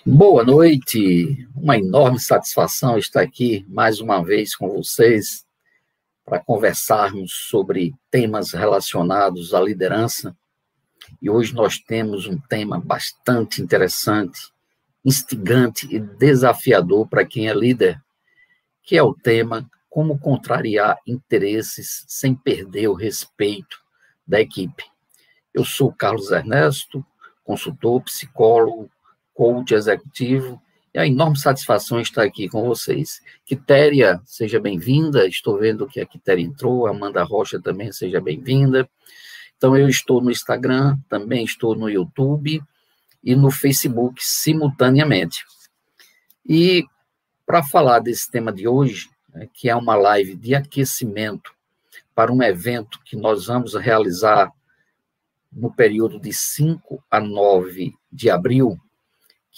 Boa noite, uma enorme satisfação estar aqui mais uma vez com vocês para conversarmos sobre temas relacionados à liderança. E hoje nós temos um tema bastante interessante, instigante e desafiador para quem é líder, que é o tema como contrariar interesses sem perder o respeito da equipe. Eu sou Carlos Ernesto, consultor, psicólogo, coach executivo, e a enorme satisfação estar aqui com vocês. Quitéria, seja bem-vinda, estou vendo que a Quitéria entrou, a Amanda Rocha também, seja bem-vinda. Então, eu estou no Instagram, também estou no YouTube e no Facebook simultaneamente. E para falar desse tema de hoje, que é uma live de aquecimento para um evento que nós vamos realizar no período de 5 a 9 de abril,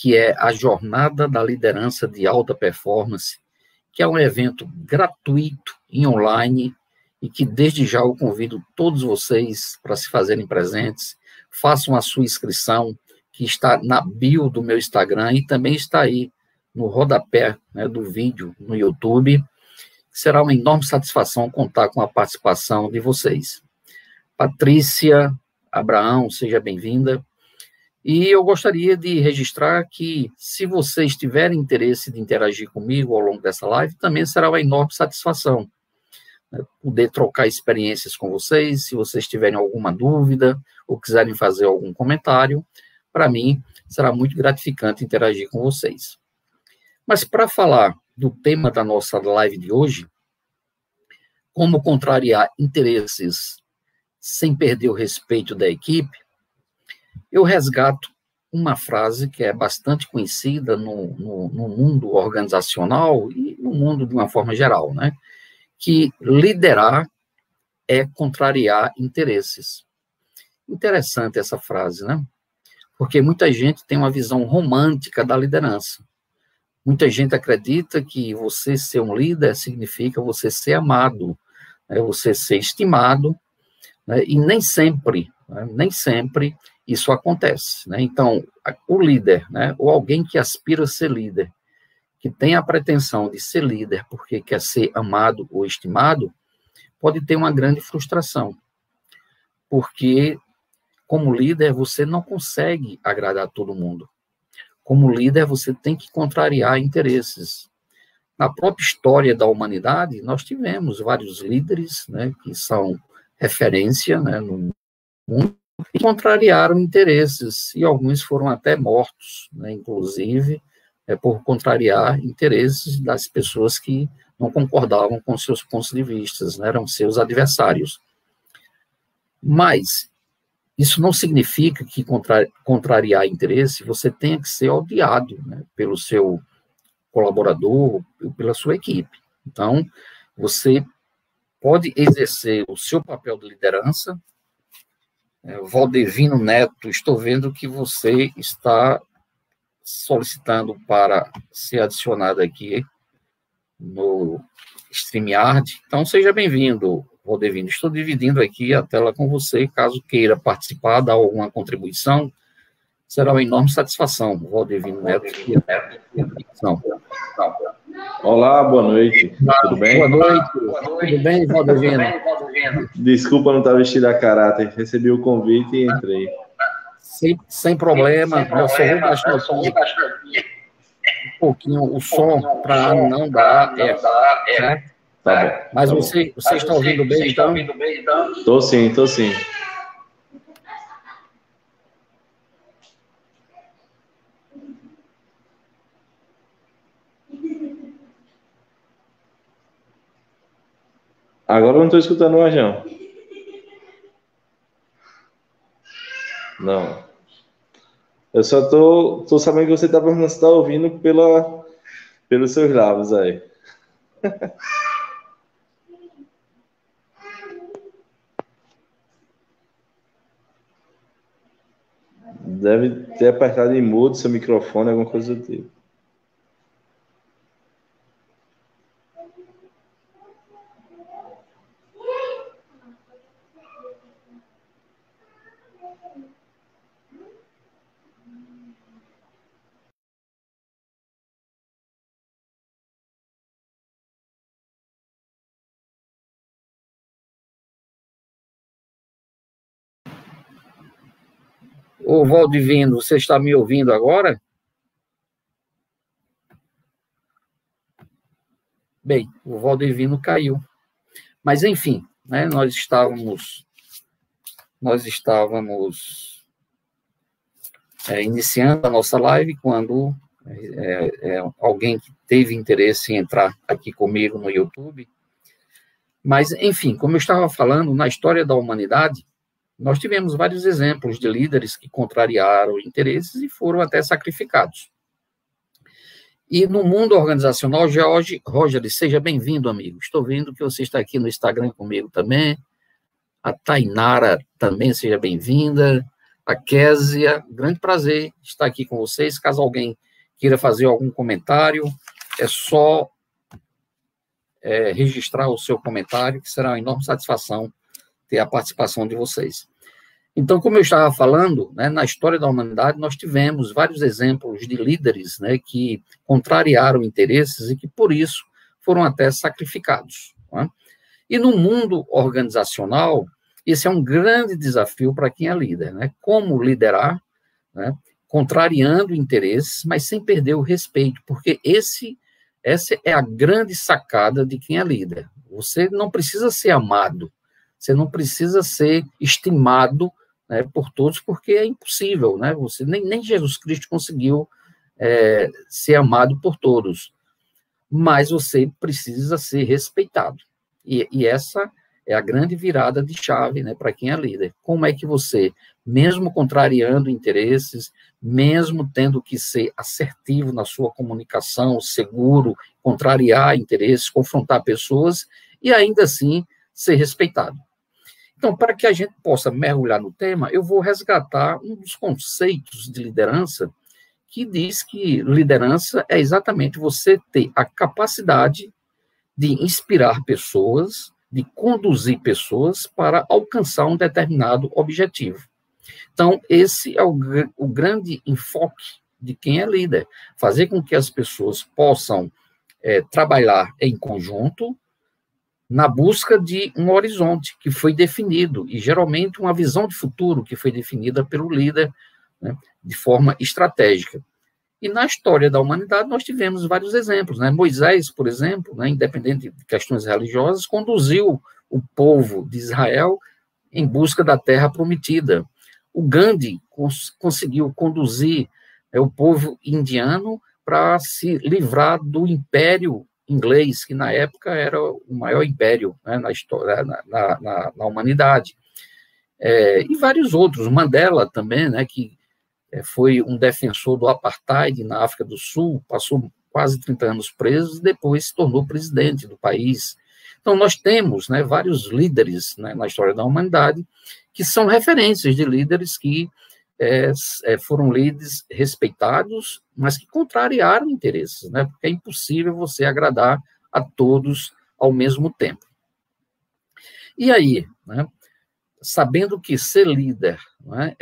que é a Jornada da Liderança de Alta Performance, que é um evento gratuito em online e que desde já eu convido todos vocês para se fazerem presentes, façam a sua inscrição, que está na bio do meu Instagram e também está aí no rodapé, né, do vídeo no YouTube. Será uma enorme satisfação contar com a participação de vocês. Patrícia Abraão, seja bem-vinda. E eu gostaria de registrar que, se vocês tiverem interesse de interagir comigo ao longo dessa live, também será uma enorme satisfação, né, poder trocar experiências com vocês. Se vocês tiverem alguma dúvida ou quiserem fazer algum comentário, para mim será muito gratificante interagir com vocês. Mas para falar do tema da nossa live de hoje, como contrariar interesses sem perder o respeito da equipe, eu resgato uma frase que é bastante conhecida no mundo organizacional e no mundo de uma forma geral, né? Que liderar é contrariar interesses. Interessante essa frase, né? Porque muita gente tem uma visão romântica da liderança. Muita gente acredita que você ser um líder significa você ser amado, né? Você ser estimado, né? E nem sempre isso acontece, né? Então, o líder, né, ou alguém que aspira a ser líder, que tem a pretensão de ser líder porque quer ser amado ou estimado, pode ter uma grande frustração, porque, como líder, você não consegue agradar todo mundo. Como líder, você tem que contrariar interesses. Na própria história da humanidade, nós tivemos vários líderes, né, que são referência, né, no mundo, e contrariaram interesses, e alguns foram até mortos, né, inclusive, por contrariar interesses das pessoas que não concordavam com seus pontos de vista, né, eram seus adversários. Mas isso não significa que contrariar interesse você tenha que ser odiado, né, pelo seu colaborador ou pela sua equipe. Então, você pode exercer o seu papel de liderança. Valdevino Neto, estou vendo que você está solicitando para ser adicionado aqui no StreamYard. Então, seja bem-vindo, Valdevino. Estou dividindo aqui a tela com você, caso queira participar, dar alguma contribuição, será uma enorme satisfação, Valdevino Neto. Olá, boa noite. Tudo bem? Boa noite. Tudo bem, Valdevino? Desculpa, não estava vestido a caráter. Recebi o convite e entrei. Sem problema. Eu só vou baixar um pouquinho o som para não dar eco, certo? Tá bom. Mas você está ouvindo bem, então? Tô sim, tô sim. Agora eu não estou escutando o Ajão. Não. Eu só tô sabendo que você está ouvindo pelos seus lábios aí. Deve ter apertado em mudo seu microfone, alguma coisa do tipo. Ô, Valdivino, você está me ouvindo agora? Bem, o Valdivino caiu. Mas, enfim, né, nós estávamos iniciando a nossa live quando alguém que teve interesse em entrar aqui comigo no YouTube. Mas, enfim, como eu estava falando, na história da humanidade, nós tivemos vários exemplos de líderes que contrariaram interesses e foram até sacrificados. E no mundo organizacional, Roger, seja bem-vindo, amigo. Estou vendo que você está aqui no Instagram comigo também. A Tainara também, seja bem-vinda. A Késia, grande prazer estar aqui com vocês. Caso alguém queira fazer algum comentário, é só registrar o seu comentário, que será uma enorme satisfação ter a participação de vocês. Então, como eu estava falando, né, na história da humanidade, nós tivemos vários exemplos de líderes, né, que contrariaram interesses e que, por isso, foram até sacrificados. Né? E no mundo organizacional, esse é um grande desafio para quem é líder, né? Como liderar, né, contrariando interesses, mas sem perder o respeito, porque essa é a grande sacada de quem é líder. Você não precisa ser amado, você não precisa ser estimado, né, por todos, porque é impossível, né? Você, nem Jesus Cristo conseguiu ser amado por todos, mas você precisa ser respeitado. E essa é a grande virada de chave, né, para quem é líder. Como é que você, mesmo contrariando interesses, mesmo tendo que ser assertivo na sua comunicação, seguro, contrariar interesses, confrontar pessoas, e ainda assim ser respeitado? Então, para que a gente possa mergulhar no tema, eu vou resgatar um dos conceitos de liderança que diz que liderança é exatamente você ter a capacidade de inspirar pessoas, de conduzir pessoas para alcançar um determinado objetivo. Então, esse é o grande enfoque de quem é líder, fazer com que as pessoas possam trabalhar em conjunto, na busca de um horizonte que foi definido, e geralmente uma visão de futuro que foi definida pelo líder, né, de forma estratégica. E na história da humanidade nós tivemos vários exemplos, né? Moisés, por exemplo, né, independente de questões religiosas, conduziu o povo de Israel em busca da terra prometida. O Gandhi conseguiu conduzir o povo indiano para se livrar do império inglês, que na época era o maior império, né, na história, na humanidade. E vários outros. Mandela também, né, que foi um defensor do apartheid na África do Sul, passou quase 30 anos preso e depois se tornou presidente do país. Então, nós temos, né, vários líderes, né, na história da humanidade que são referências de líderes que foram líderes respeitados, mas que contrariaram interesses, né? Porque é impossível você agradar a todos ao mesmo tempo. E aí, né, sabendo que ser líder, né,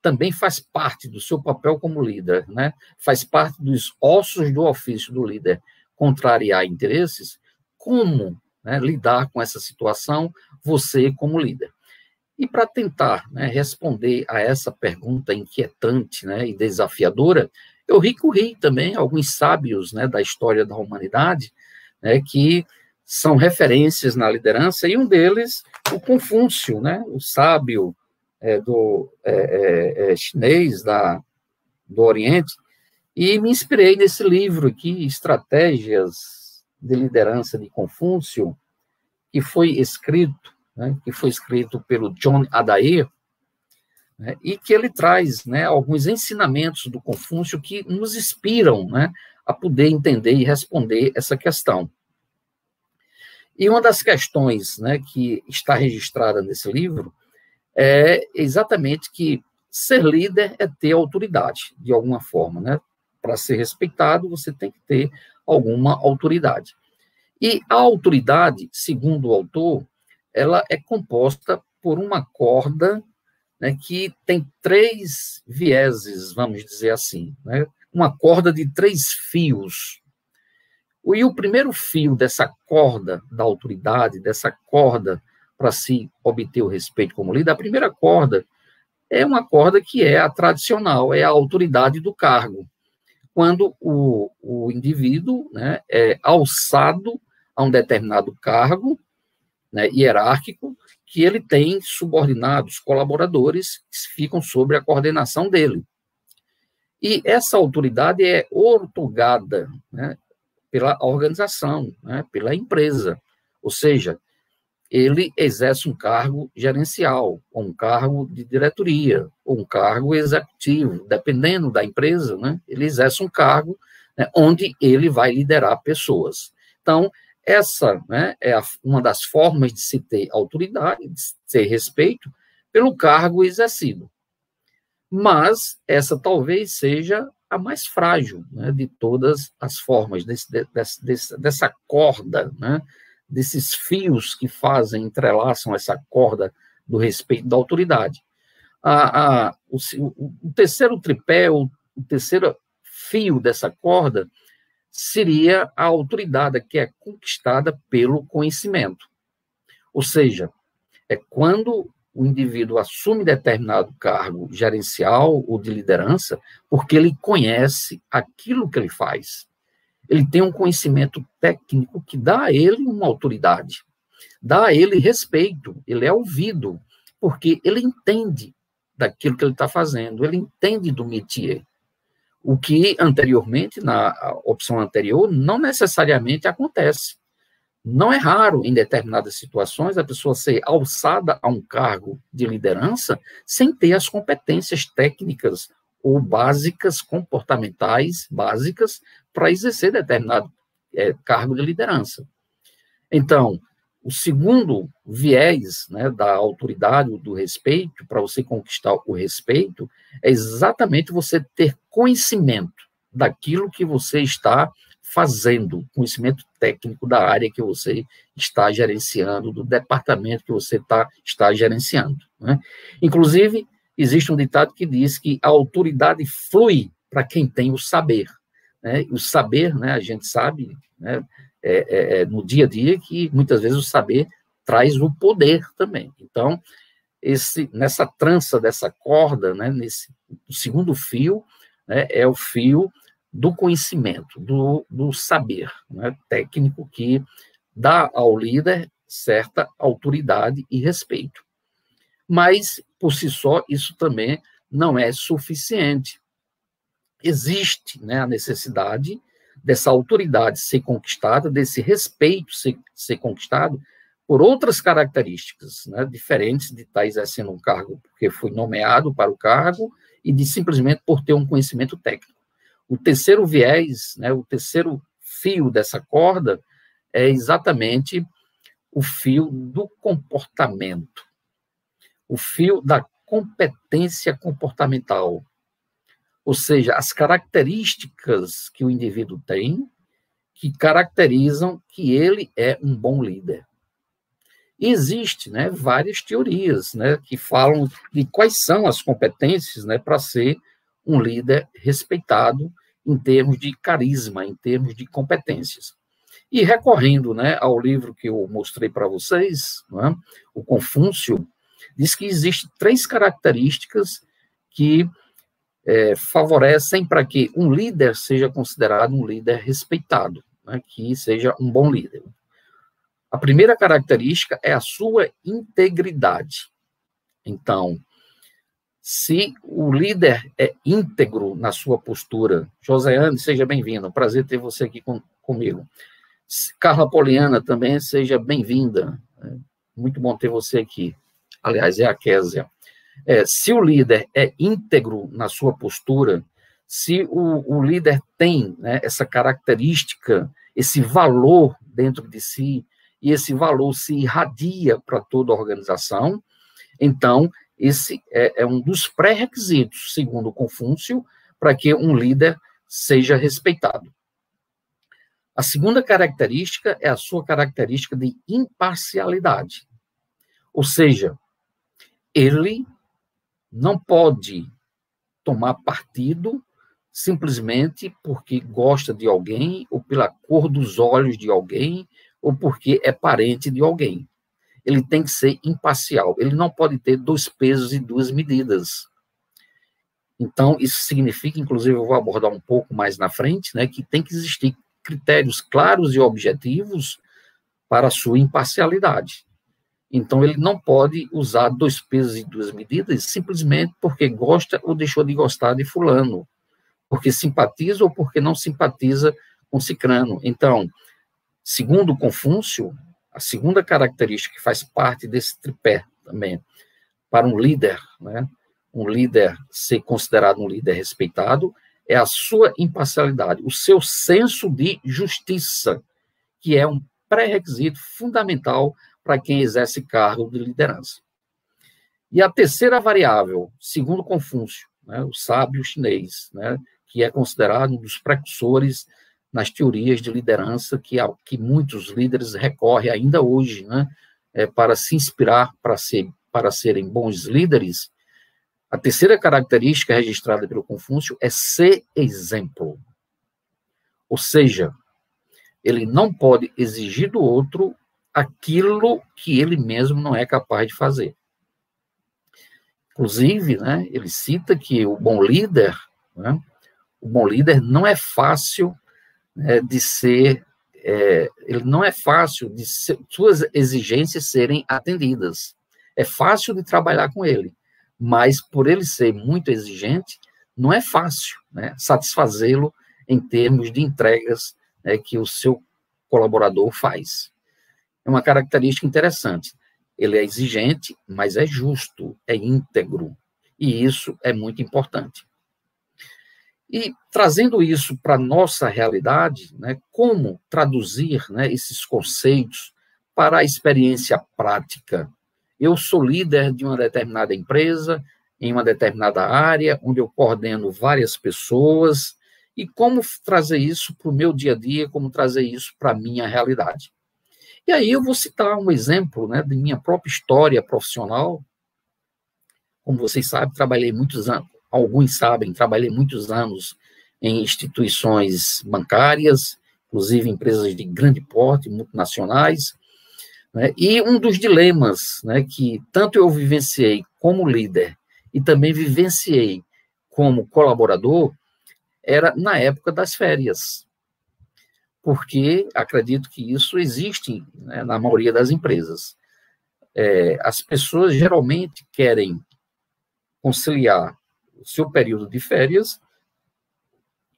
também faz parte do seu papel como líder, né, faz parte dos ossos do ofício do líder, contrariar interesses, como, né, lidar com essa situação, você como líder? E para tentar, né, responder a essa pergunta inquietante, né, e desafiadora, eu recorri também a alguns sábios, né, da história da humanidade, né, que são referências na liderança, e um deles, o Confúcio, né, o sábio chinês do Oriente, e me inspirei nesse livro aqui, Estratégias de Liderança de Confúcio, que foi escrito pelo John Adair, né, e que ele traz, né, alguns ensinamentos do Confúcio que nos inspiram, né, a poder entender e responder essa questão. E uma das questões, né, que está registrada nesse livro é exatamente que ser líder é ter autoridade, de alguma forma, né? Para ser respeitado, você tem que ter alguma autoridade. E a autoridade, segundo o autor, ela é composta por uma corda, né, que tem 3 vieses, vamos dizer assim, né? Uma corda de 3 fios. E o primeiro fio dessa corda da autoridade, dessa corda para se obter o respeito como líder, a primeira corda é uma corda que é a tradicional, é a autoridade do cargo. Quando o indivíduo, né, é alçado a um determinado cargo, né, hierárquico, que ele tem subordinados, colaboradores, que ficam sob a coordenação dele. E essa autoridade é outorgada, né, pela organização, né, pela empresa. Ou seja, ele exerce um cargo gerencial, ou um cargo de diretoria, ou um cargo executivo, dependendo da empresa, né, ele exerce um cargo, né, onde ele vai liderar pessoas. Então, essa, né, é uma das formas de se ter autoridade, de se ter respeito pelo cargo exercido. Mas essa talvez seja a mais frágil, né, de todas as formas, dessa corda, né, desses fios que entrelaçam essa corda do respeito da autoridade. O terceiro tripé, o terceiro fio dessa corda, seria a autoridade que é conquistada pelo conhecimento. Ou seja, é quando o indivíduo assume determinado cargo gerencial ou de liderança, porque ele conhece aquilo que ele faz. Ele tem um conhecimento técnico que dá a ele uma autoridade, dá a ele respeito, ele é ouvido, porque ele entende daquilo que ele está fazendo, ele entende do métier. O que anteriormente, na opção anterior, não necessariamente acontece. Não é raro, em determinadas situações, a pessoa ser alçada a um cargo de liderança sem ter as competências técnicas ou básicas, comportamentais, básicas, para exercer determinado cargo de liderança. Então, o segundo viés, né, da autoridade, do respeito, para você conquistar o respeito, é exatamente você ter conhecimento daquilo que você está fazendo, conhecimento técnico da área que você está gerenciando, do departamento que você está gerenciando, né? Inclusive, existe um ditado que diz que a autoridade flui para quem tem o saber, né? O saber, né, a gente sabe, né, no dia a dia, que muitas vezes o saber traz o poder também. Então, nessa trança dessa corda, né, nesse segundo fio, né, é o fio do conhecimento, do saber, né, técnico, que dá ao líder certa autoridade e respeito. Mas, por si só, isso também não é suficiente. Existe, né, a necessidade dessa autoridade ser conquistada, desse respeito ser conquistado por outras características, né, diferentes de estar exercendo um cargo porque foi nomeado para o cargo e de simplesmente por ter um conhecimento técnico. O terceiro viés, né, o terceiro fio dessa corda é exatamente o fio do comportamento, o fio da competência comportamental. Ou seja, as características que o indivíduo tem, que caracterizam que ele é um bom líder. Existem, né, várias teorias, né, que falam de quais são as competências, né, para ser um líder respeitado em termos de carisma, em termos de competências. E recorrendo, né, ao livro que eu mostrei para vocês, né, o Confúcio, diz que existem 3 características que favorecem para que um líder seja considerado um líder respeitado, né, que seja um bom líder. A primeira característica é a sua integridade. Então, se o líder é íntegro na sua postura, Joséane, seja bem-vinda, prazer ter você aqui comigo. Carla Poliana também, seja bem-vinda, muito bom ter você aqui. Aliás, é a Késia. Se o líder é íntegro na sua postura, se o líder tem, né, essa característica, esse valor dentro de si, e esse valor se irradia para toda a organização, então, esse é um dos pré-requisitos, segundo Confúcio, para que um líder seja respeitado. A segunda característica é a sua característica de imparcialidade. Ou seja, ele não pode tomar partido simplesmente porque gosta de alguém, ou pela cor dos olhos de alguém, ou porque é parente de alguém. ele tem que ser imparcial, ele não pode ter dois pesos e duas medidas. Então, isso significa, inclusive, eu vou abordar um pouco mais na frente, né, que tem que existir critérios claros e objetivos para a sua imparcialidade. Então, ele não pode usar dois pesos e duas medidas simplesmente porque gosta ou deixou de gostar de fulano, porque simpatiza ou porque não simpatiza com cicrano. Então, segundo Confúcio, a segunda característica que faz parte desse tripé também, para um líder, né, um líder ser considerado um líder respeitado, é a sua imparcialidade, o seu senso de justiça, que é um pré-requisito fundamental para quem exerce cargo de liderança. E a terceira variável, segundo Confúcio, né, o sábio chinês, né, que é considerado um dos precursores nas teorias de liderança que muitos líderes recorrem ainda hoje, né, para se inspirar para serem bons líderes. A terceira característica registrada pelo Confúcio é ser exemplo. Ou seja, ele não pode exigir do outro aquilo que ele mesmo não é capaz de fazer. Inclusive, né, ele cita que o bom líder não é fácil de ser, ele não é fácil de suas exigências serem atendidas. É fácil de trabalhar com ele, mas por ele ser muito exigente, não é fácil, né, satisfazê-lo em termos de entregas, né, que o seu colaborador faz. É uma característica interessante. Ele é exigente, mas é justo, é íntegro, e isso é muito importante. E trazendo isso para a nossa realidade, né, como traduzir, né, esses conceitos para a experiência prática? Eu sou líder de uma determinada empresa, em uma determinada área, onde eu coordeno várias pessoas, e como trazer isso para o meu dia a dia, como trazer isso para a minha realidade. E aí eu vou citar um exemplo, né, de minha própria história profissional. Como vocês sabem, trabalhei muitos anos, alguns sabem, trabalhei muitos anos em instituições bancárias, inclusive empresas de grande porte, multinacionais, né, e um dos dilemas, né, que tanto eu vivenciei como líder e também vivenciei como colaborador, era na época das férias, porque acredito que isso existe, né, na maioria das empresas. As pessoas geralmente querem conciliar o seu período de férias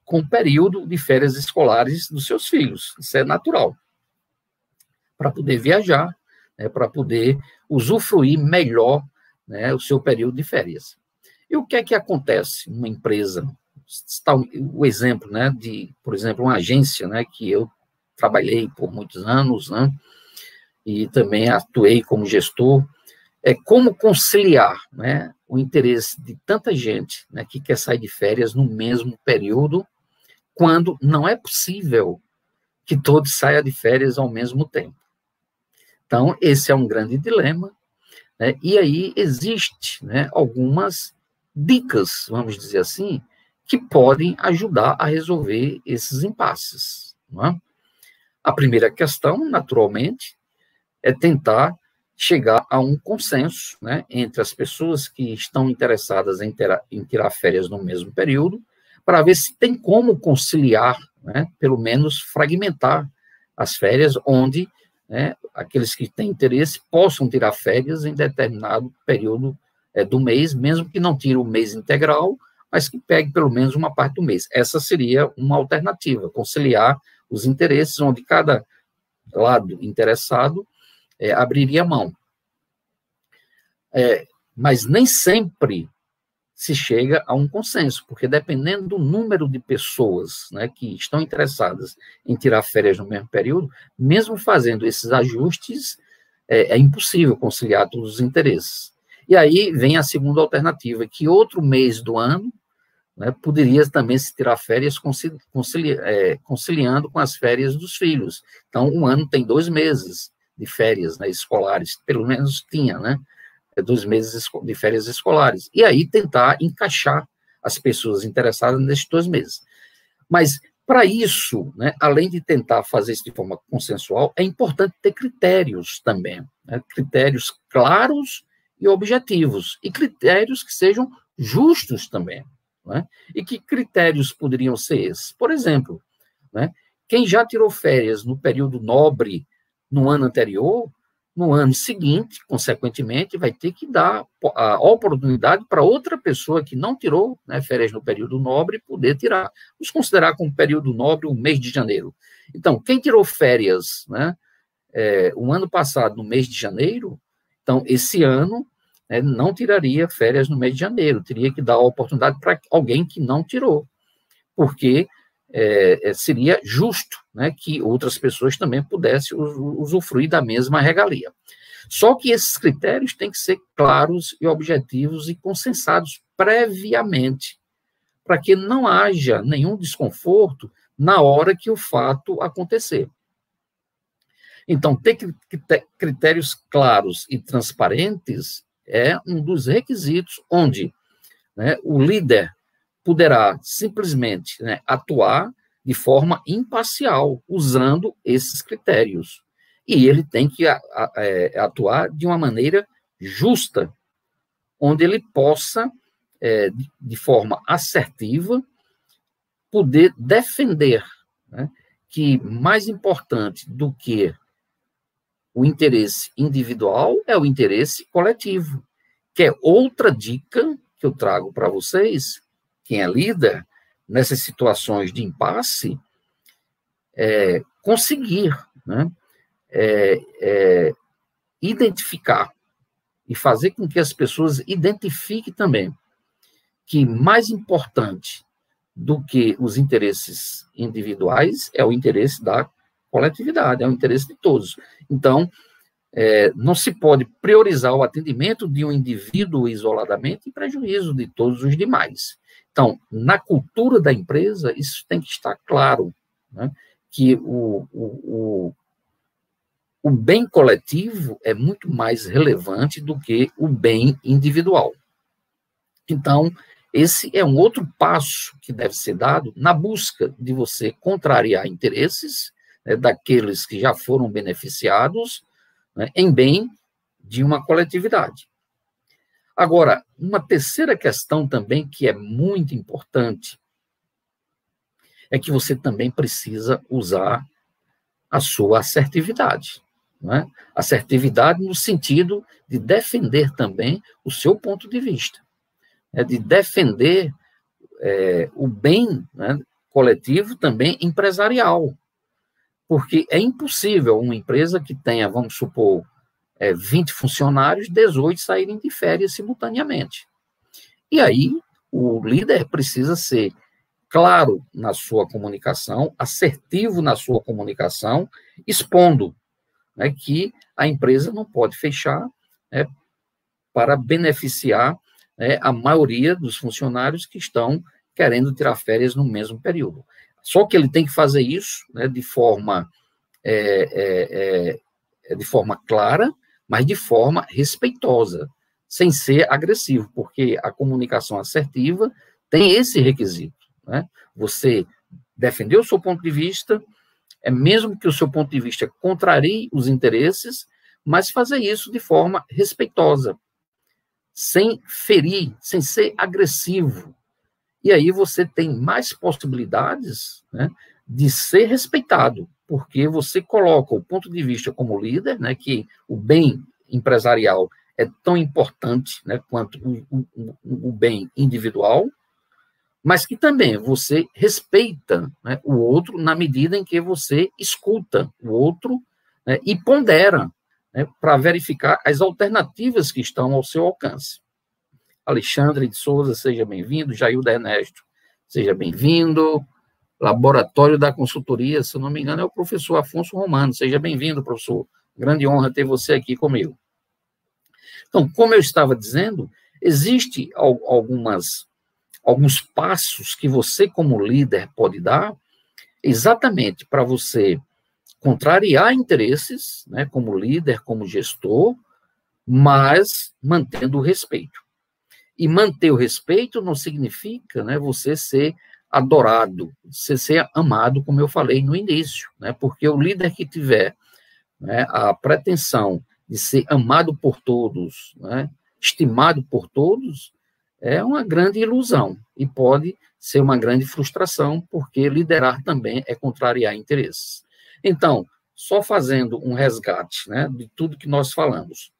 com o período de férias escolares dos seus filhos. Isso é natural. Para poder viajar, né, para poder usufruir melhor, né, o seu período de férias. E o que é que acontece numa empresa? Está o exemplo, né, de, por exemplo, uma agência, né, que eu trabalhei por muitos anos, né, e também atuei como gestor. Como conciliar, né, o interesse de tanta gente, né, que quer sair de férias no mesmo período, quando não é possível que todos saiam de férias ao mesmo tempo. Então, esse é um grande dilema, né, e aí existe, né, algumas dicas, vamos dizer assim, que podem ajudar a resolver esses impasses. Não é? A primeira questão, naturalmente, é tentar chegar a um consenso, né, entre as pessoas que estão interessadas em tirar férias no mesmo período, para ver se tem como conciliar, né, pelo menos fragmentar as férias, onde, né, aqueles que têm interesse possam tirar férias em determinado período do mês, mesmo que não tire o mês integral, mas que pegue pelo menos uma parte do mês. Essa seria uma alternativa, conciliar os interesses, onde cada lado interessado abriria mão. Mas nem sempre se chega a um consenso, porque dependendo do número de pessoas, né, que estão interessadas em tirar férias no mesmo período, mesmo fazendo esses ajustes, é impossível conciliar todos os interesses. E aí vem a segunda alternativa, que outro mês do ano, né, poderia também se tirar férias conciliando com as férias dos filhos. Então, um ano tem 2 meses de férias, né, escolares, pelo menos tinha, né, 2 meses de férias escolares. E aí tentar encaixar as pessoas interessadas nesses 2 meses. Mas Para isso, né, além de tentar fazer isso de forma consensual, é importante ter critérios também, né, critérios claros e objetivos, e critérios que sejam justos também. Né? E que critérios poderiam ser esses? Por exemplo, né, quem já tirou férias no período nobre no ano anterior, no ano seguinte, consequentemente, vai ter que dar a oportunidade para outra pessoa que não tirou, né, férias no período nobre poder tirar. Vamos considerar como período nobre o mês de janeiro. Então, quem tirou férias, né, o ano passado, no mês de janeiro, então, esse ano, né, não tiraria férias no mês de janeiro, teria que dar a oportunidade para alguém que não tirou, porque seria justo, né, que outras pessoas também pudessem usufruir da mesma regalia. Só que esses critérios têm que ser claros e objetivos e consensados previamente, para que não haja nenhum desconforto na hora que o fato acontecer. Então, ter critérios claros e transparentes é um dos requisitos onde, né, o líder poderá simplesmente, né, atuar de forma imparcial, usando esses critérios. E ele tem que atuar de uma maneira justa, onde ele possa, de forma assertiva, poder defender, né, que mais importante do que o interesse individual é o interesse coletivo, que é outra dica que eu trago para vocês, quem é líder, nessas situações de impasse, conseguir, né, identificar e fazer com que as pessoas identifiquem também que mais importante do que os interesses individuais é o interesse da coletividade, é o interesse de todos. Então, não se pode priorizar o atendimento de um indivíduo isoladamente em prejuízo de todos os demais. Então, na cultura da empresa, isso tem que estar claro, né, que o bem coletivo é muito mais relevante do que o bem individual. Então, esse é um outro passo que deve ser dado na busca de você contrariar interesses, né, daqueles que já foram beneficiados, né, em bem de uma coletividade. Agora, uma terceira questão também que é muito importante é que você também precisa usar a sua assertividade. Né? Assertividade no sentido de defender também o seu ponto de vista, de defender o bem, né, coletivo também empresarial, porque é impossível uma empresa que tenha, vamos supor, 20 funcionários, 18 saírem de férias simultaneamente. E aí, o líder precisa ser claro na sua comunicação, assertivo na sua comunicação, expondo, né, que a empresa não pode fechar, né, para beneficiar, né, a maioria dos funcionários que estão querendo tirar férias no mesmo período. Só que ele tem que fazer isso, né, de forma clara, mas de forma respeitosa, sem ser agressivo, porque a comunicação assertiva tem esse requisito, né? Você defender o seu ponto de vista, mesmo que o seu ponto de vista contrarie os interesses, mas fazer isso de forma respeitosa, sem ferir, sem ser agressivo. E aí você tem mais possibilidades, né, de ser respeitado, porque você coloca o ponto de vista como líder, né, que o bem empresarial é tão importante, né, quanto o bem individual, mas que também você respeita, né, o outro na medida em que você escuta o outro, né, e pondera, né, para verificar as alternativas que estão ao seu alcance. Alexandre de Souza, seja bem-vindo. Jailda Ernesto, seja bem-vindo. Laboratório da Consultoria, se eu não me engano, é o professor Afonso Romano. Seja bem-vindo, professor. Grande honra ter você aqui comigo. Então, como eu estava dizendo, existem alguns passos que você, como líder, pode dar exatamente para você contrariar interesses, né, como líder, como gestor, mas mantendo o respeito. E manter o respeito não significa, né, você ser adorado, você ser amado, como eu falei no início, né? Porque o líder que tiver, né, a pretensão de ser amado por todos, né, estimado por todos, é uma grande ilusão e pode ser uma grande frustração, porque liderar também é contrariar interesses. Então, só fazendo um resgate, né, de tudo que nós falamos,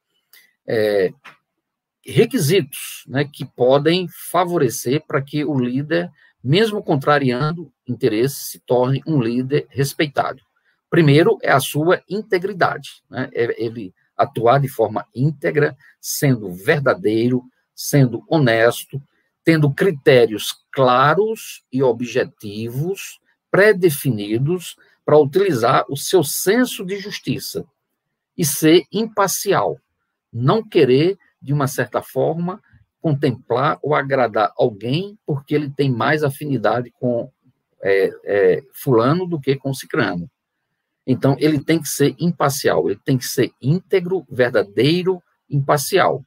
requisitos, né, que podem favorecer para que o líder, mesmo contrariando interesses, se torne um líder respeitado. Primeiro é a sua integridade, né, ele atuar de forma íntegra, sendo verdadeiro, sendo honesto, tendo critérios claros e objetivos, pré-definidos, para utilizar o seu senso de justiça e ser imparcial, não querer, de uma certa forma, contemplar ou agradar alguém porque ele tem mais afinidade com fulano do que com cicrano. Então, ele tem que ser imparcial, ele tem que ser íntegro, verdadeiro, imparcial.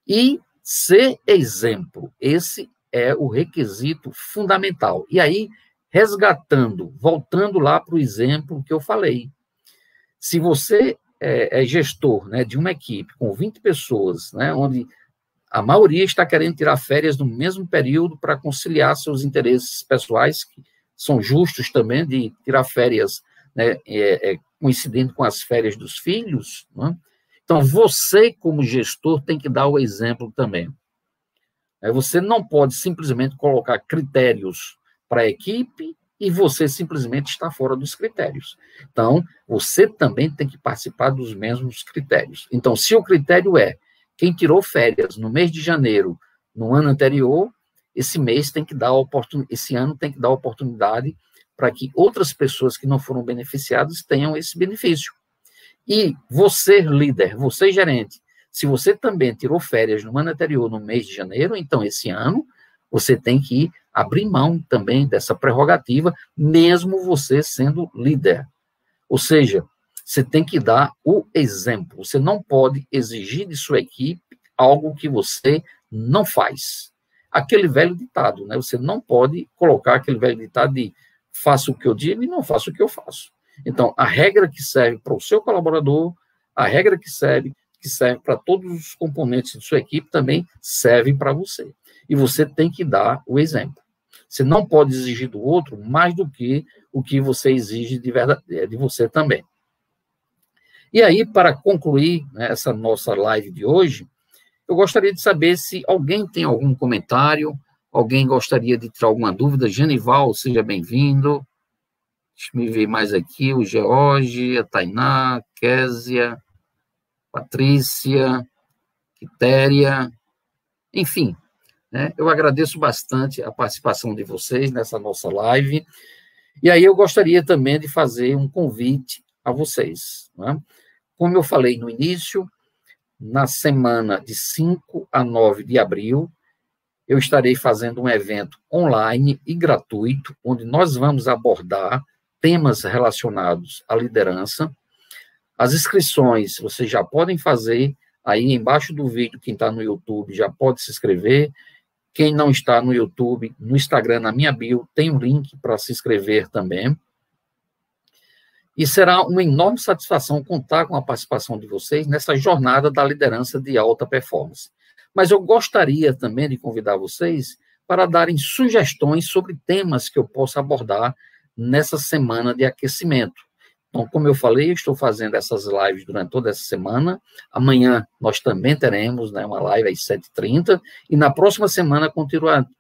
E ser exemplo, esse é o requisito fundamental. E aí, resgatando, voltando lá para o exemplo que eu falei, se você é gestor, né, de uma equipe com 20 pessoas, né, onde a maioria está querendo tirar férias no mesmo período para conciliar seus interesses pessoais, que são justos também, de tirar férias, né, coincidendo com as férias dos filhos, né? Então, você, como gestor, tem que dar o exemplo também. Você não pode simplesmente colocar critérios para a equipe e você simplesmente está fora dos critérios. Então, você também tem que participar dos mesmos critérios. Então, se o critério é quem tirou férias no mês de janeiro, no ano anterior, esse ano tem que dar oportunidade para que outras pessoas que não foram beneficiadas tenham esse benefício. E você, líder, você, gerente, se você também tirou férias no ano anterior, no mês de janeiro, então esse ano você tem que abrir mão também dessa prerrogativa, mesmo você sendo líder. Ou seja, você tem que dar o exemplo. Você não pode exigir de sua equipe algo que você não faz. Aquele velho ditado, né? Você não pode colocar aquele velho ditado de faça o que eu digo e não faça o que eu faço. Então, a regra que serve para o seu colaborador, a regra que serve para todos os componentes de sua equipe também serve para você. E você tem que dar o exemplo. Você não pode exigir do outro mais do que o que você exige de você também. E aí, para concluir, né, essa nossa live de hoje, eu gostaria de saber se alguém tem algum comentário, alguém gostaria de tirar alguma dúvida. Genival, seja bem-vindo. Deixa eu me ver mais aqui, o George, a Tainá, Késia, Patrícia, Quitéria, enfim, né, eu agradeço bastante a participação de vocês nessa nossa live, e aí eu gostaria também de fazer um convite a vocês, né? Como eu falei no início, na semana de 5 a 9 de abril, eu estarei fazendo um evento online e gratuito, onde nós vamos abordar temas relacionados à liderança. As inscrições vocês já podem fazer, aí embaixo do vídeo, quem está no YouTube já pode se inscrever. Quem não está no YouTube, no Instagram, na minha bio, tem um link para se inscrever também. E será uma enorme satisfação contar com a participação de vocês nessa jornada da liderança de alta performance. Mas eu gostaria também de convidar vocês para darem sugestões sobre temas que eu possa abordar nessa semana de aquecimento. Então, como eu falei, eu estou fazendo essas lives durante toda essa semana. Amanhã nós também teremos, né, uma live às 7h30, e na próxima semana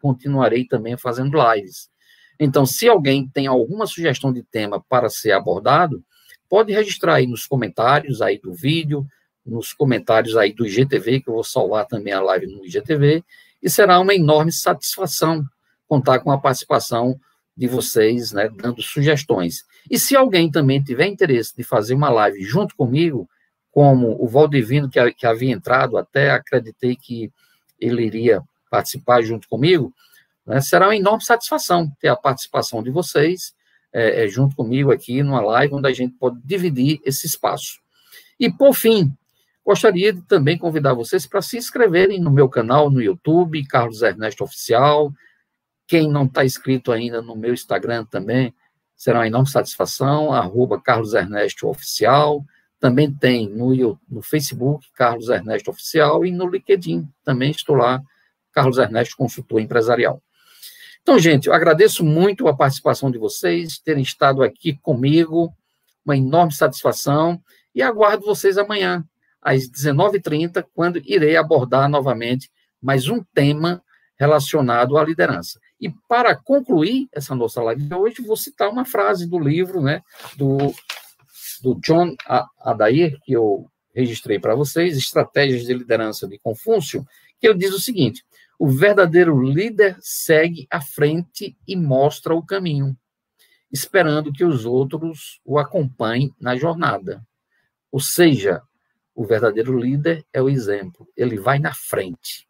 continuarei também fazendo lives. Então, se alguém tem alguma sugestão de tema para ser abordado, pode registrar aí nos comentários aí do vídeo, nos comentários aí do IGTV, que eu vou salvar também a live no IGTV, e será uma enorme satisfação contar com a participação de vocês, né, dando sugestões. E se alguém também tiver interesse de fazer uma live junto comigo, como o Valdivino, que havia entrado, até acreditei que ele iria participar junto comigo, né, será uma enorme satisfação ter a participação de vocês junto comigo aqui numa live, onde a gente pode dividir esse espaço. E, por fim, gostaria de também convidar vocês para se inscreverem no meu canal no YouTube, Carlos Ernesto Oficial, Quem não está inscrito ainda no meu Instagram também, será uma enorme satisfação, @CarlosErnestoOficial. Também tem no Facebook, Carlos Ernesto Oficial, e no LinkedIn, também estou lá, Carlos Ernesto, consultor empresarial. Então, gente, eu agradeço muito a participação de vocês, terem estado aqui comigo, uma enorme satisfação, e aguardo vocês amanhã, às 19h30, quando irei abordar novamente mais um tema relacionado à liderança. E para concluir essa nossa live de hoje, vou citar uma frase do livro, né, do John Adair, que eu registrei para vocês, Estratégias de Liderança de Confúcio, que ele diz o seguinte: o verdadeiro líder segue à frente e mostra o caminho, esperando que os outros o acompanhem na jornada. Ou seja, o verdadeiro líder é o exemplo, ele vai na frente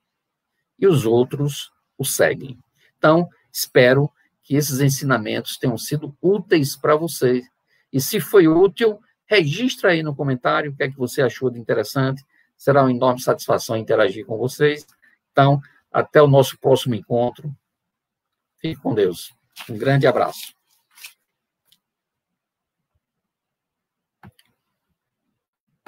e os outros o seguem. Então, espero que esses ensinamentos tenham sido úteis para vocês. E se foi útil, registra aí no comentário o que é que você achou de interessante. Será uma enorme satisfação interagir com vocês. Então, até o nosso próximo encontro. Fique com Deus. Um grande abraço.